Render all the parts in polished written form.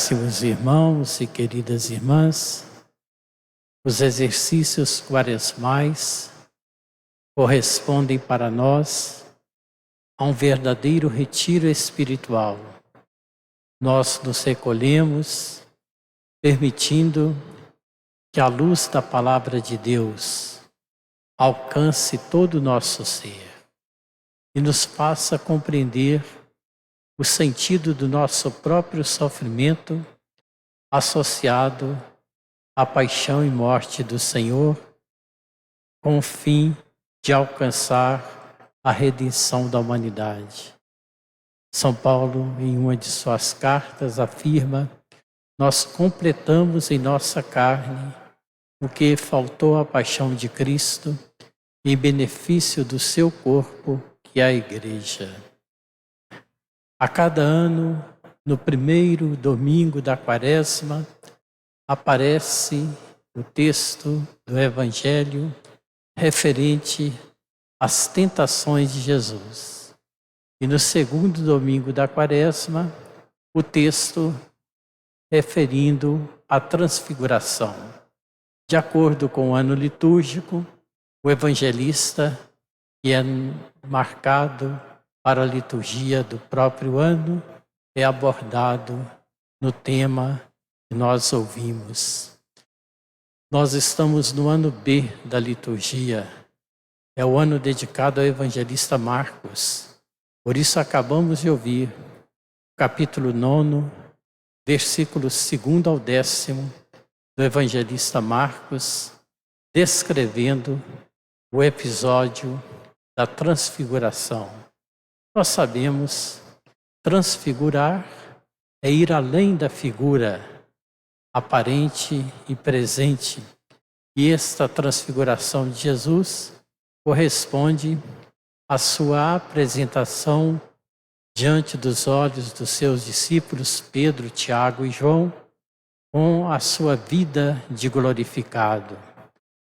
Caríssimos irmãos e queridas irmãs, os exercícios quaresmais correspondem para nós a um verdadeiro retiro espiritual. Nós nos recolhemos, permitindo que a luz da Palavra de Deus alcance todo o nosso ser e nos faça compreender o sentido do nosso próprio sofrimento associado à paixão e morte do Senhor, com o fim de alcançar a redenção da humanidade. São Paulo, em uma de suas cartas, afirma: nós completamos em nossa carne o que faltou à paixão de Cristo em benefício do seu corpo, que é a Igreja. A cada ano, no primeiro domingo da Quaresma, aparece o texto do Evangelho referente às tentações de Jesus. E no segundo domingo da Quaresma, o texto referindo à transfiguração. De acordo com o ano litúrgico, o evangelista, que é marcado para a liturgia do próprio ano, é abordado no tema que nós ouvimos. Nós estamos no ano B da liturgia, é o ano dedicado ao evangelista Marcos. Por isso acabamos de ouvir o capítulo 9, versículos 2 ao 10 do evangelista Marcos, descrevendo o episódio da transfiguração. Nós sabemos, transfigurar é ir além da figura aparente e presente. E esta transfiguração de Jesus corresponde à sua apresentação diante dos olhos dos seus discípulos Pedro, Tiago e João, com a sua vida de glorificado,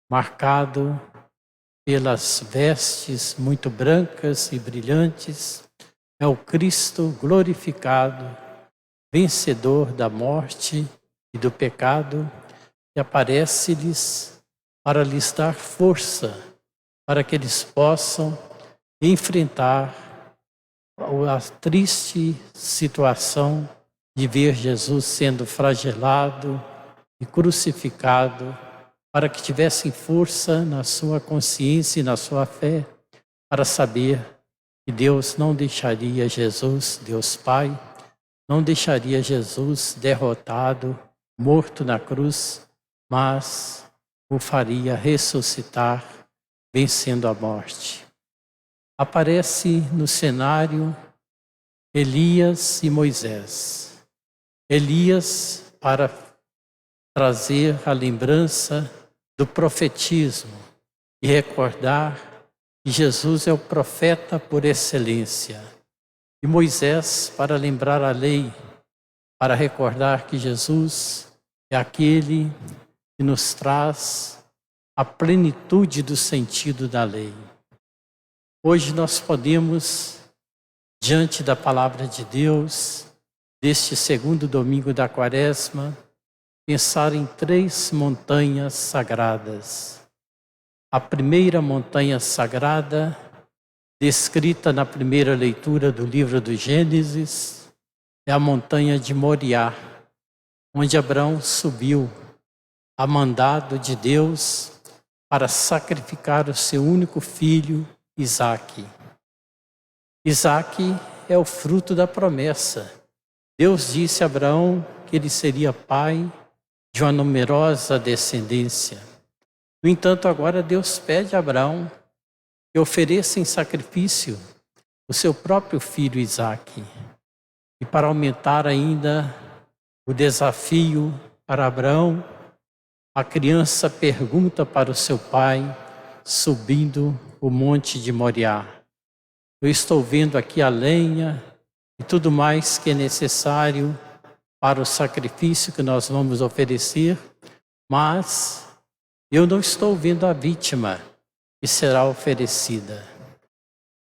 marcado pelas vestes muito brancas e brilhantes. É o Cristo glorificado, vencedor da morte e do pecado, que aparece-lhes para lhes dar força, para que eles possam enfrentar a triste situação de ver Jesus sendo flagelado e crucificado, para que tivessem força na sua consciência e na sua fé, para saber que Deus não deixaria Jesus, Deus Pai, não deixaria Jesus derrotado, morto na cruz, mas o faria ressuscitar, vencendo a morte. Aparece no cenário Elias e Moisés. Elias para trazer a lembrança do profetismo e recordar que Jesus é o profeta por excelência. E Moisés para lembrar a lei, para recordar que Jesus é aquele que nos traz a plenitude do sentido da lei. Hoje nós podemos, diante da palavra de Deus, deste segundo domingo da Quaresma, pensar em 3 montanhas sagradas. A primeira montanha sagrada, descrita na primeira leitura do livro do Gênesis, é a montanha de Moriá, onde Abraão subiu a mandado de Deus para sacrificar o seu único filho, Isaque. Isaque é o fruto da promessa. Deus disse a Abraão que ele seria pai de uma numerosa descendência. No entanto, agora Deus pede a Abraão que ofereça em sacrifício o seu próprio filho Isaque. E para aumentar ainda o desafio para Abraão, a criança pergunta para o seu pai, subindo o monte de Moriá: eu estou vendo aqui a lenha e tudo mais que é necessário para o sacrifício que nós vamos oferecer, mas eu não estou vendo a vítima que será oferecida.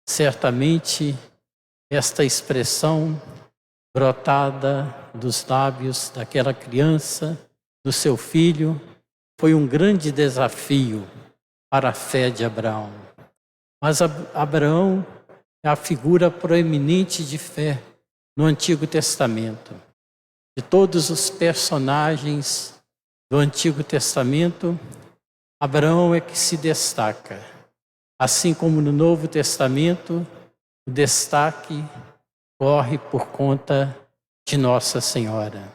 Certamente, esta expressão brotada dos lábios daquela criança, do seu filho, foi um grande desafio para a fé de Abraão. Mas Abraão é a figura proeminente de fé no Antigo Testamento. De todos os personagens do Antigo Testamento, Abraão é que se destaca. Assim como no Novo Testamento, o destaque corre por conta de Nossa Senhora.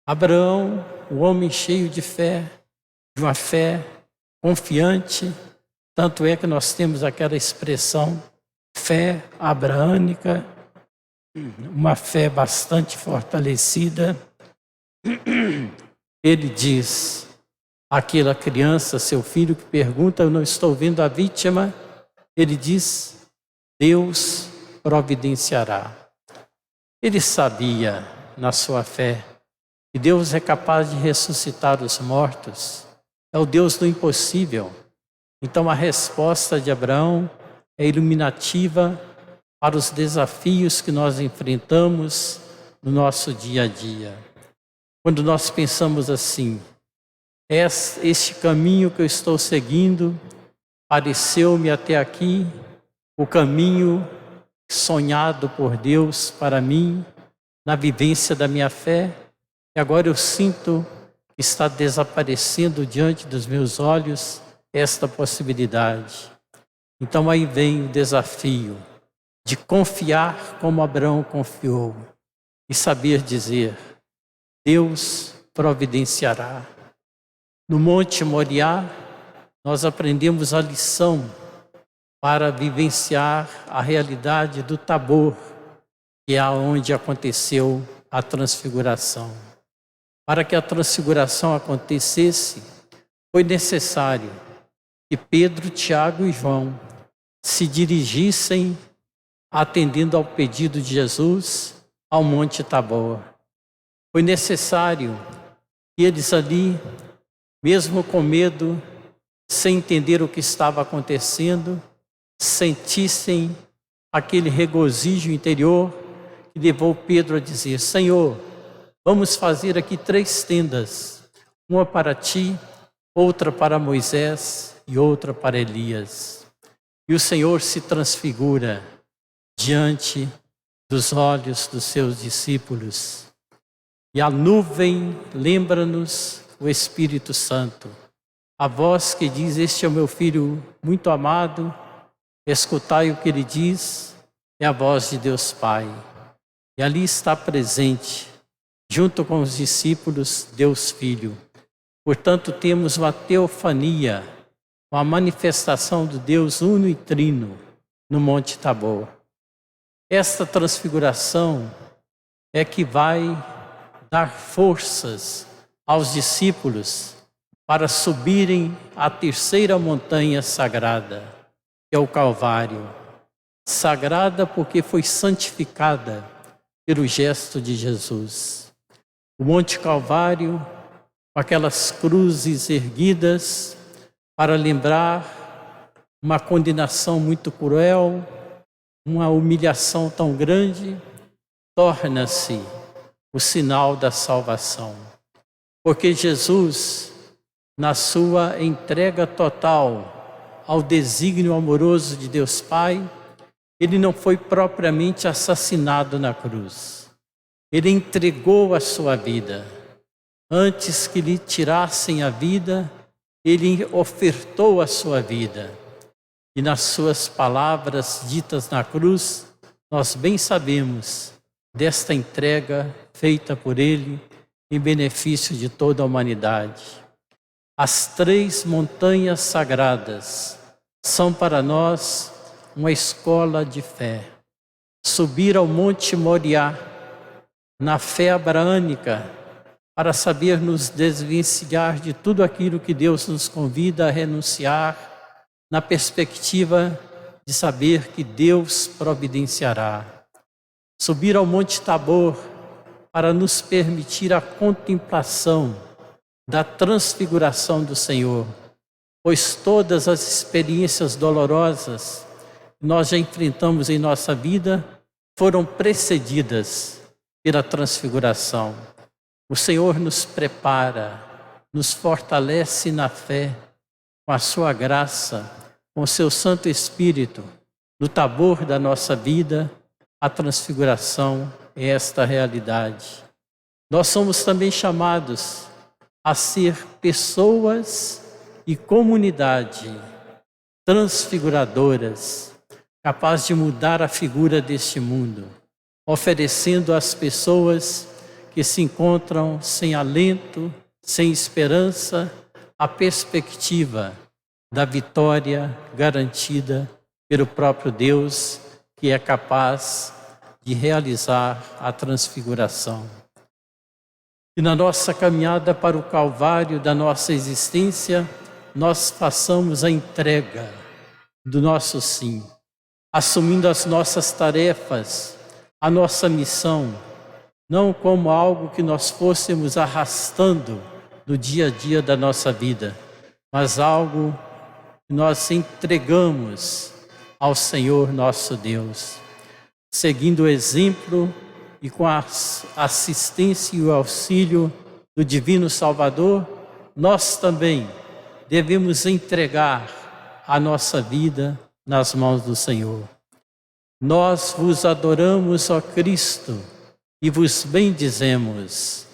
Abraão, o homem cheio de fé, de uma fé confiante, tanto é que nós temos aquela expressão, fé abraânica, uma fé bastante fortalecida. Ele diz àquela criança, seu filho, que pergunta, eu não estou vendo a vítima, ele diz, Deus providenciará. Ele sabia, na sua fé, que Deus é capaz de ressuscitar os mortos, é o Deus do impossível. Então a resposta de Abraão é iluminativa para os desafios que nós enfrentamos no nosso dia a dia. Quando nós pensamos assim, este caminho que eu estou seguindo pareceu-me até aqui o caminho sonhado por Deus para mim, na vivência da minha fé, e agora eu sinto que está desaparecendo diante dos meus olhos esta possibilidade. Então aí vem o desafio de confiar como Abraão confiou e saber dizer, Deus providenciará. No Monte Moriá, nós aprendemos a lição para vivenciar a realidade do Tabor, que é onde aconteceu a transfiguração. Para que a transfiguração acontecesse, foi necessário que Pedro, Tiago e João se dirigissem, atendendo ao pedido de Jesus, ao Monte Tabor. Foi necessário que eles ali, mesmo com medo, sem entender o que estava acontecendo, sentissem aquele regozijo interior que levou Pedro a dizer, Senhor, vamos fazer aqui 3 tendas, uma para ti, outra para Moisés e outra para Elias. E o Senhor se transfigura diante dos olhos dos seus discípulos. E a nuvem lembra-nos o Espírito Santo. A voz que diz, este é o meu filho muito amado, escutai o que ele diz, é a voz de Deus Pai. E ali está presente, junto com os discípulos, Deus Filho. Portanto, temos uma teofania, uma manifestação do Deus uno e trino no Monte Tabor. Esta transfiguração é que vai dar forças aos discípulos para subirem à 3ª montanha sagrada, que é o Calvário. Sagrada porque foi santificada pelo gesto de Jesus. O Monte Calvário, com aquelas cruzes erguidas, para lembrar uma condenação muito cruel, uma humilhação tão grande, torna-se o sinal da salvação. Porque Jesus, na sua entrega total ao desígnio amoroso de Deus Pai, ele não foi propriamente assassinado na cruz. Ele entregou a sua vida. Antes que lhe tirassem a vida, ele ofertou a sua vida. E nas suas palavras ditas na cruz, nós bem sabemos desta entrega feita por ele em benefício de toda a humanidade. As 3 montanhas sagradas são para nós uma escola de fé. Subir ao Monte Moriá, na fé abraânica, para saber nos desvencilhar de tudo aquilo que Deus nos convida a renunciar, na perspectiva de saber que Deus providenciará. Subir ao Monte Tabor para nos permitir a contemplação da transfiguração do Senhor, pois todas as experiências dolorosas que nós já enfrentamos em nossa vida foram precedidas pela transfiguração. O Senhor nos prepara, nos fortalece na fé, com a sua graça, com o seu Santo Espírito, no tabor da nossa vida. A transfiguração é esta realidade. Nós somos também chamados a ser pessoas e comunidade transfiguradoras, capazes de mudar a figura deste mundo, oferecendo às pessoas que se encontram sem alento, sem esperança, a perspectiva da vitória garantida pelo próprio Deus, que é capaz de realizar a transfiguração. E na nossa caminhada para o Calvário da nossa existência, nós façamos a entrega do nosso sim, assumindo as nossas tarefas, a nossa missão, não como algo que nós fôssemos arrastando no dia a dia da nossa vida, mas algo que nós entregamos ao Senhor nosso Deus, seguindo o exemplo e com a assistência e o auxílio do Divino Salvador, nós também devemos entregar a nossa vida nas mãos do Senhor. Nós vos adoramos, ó Cristo, e vos bendizemos.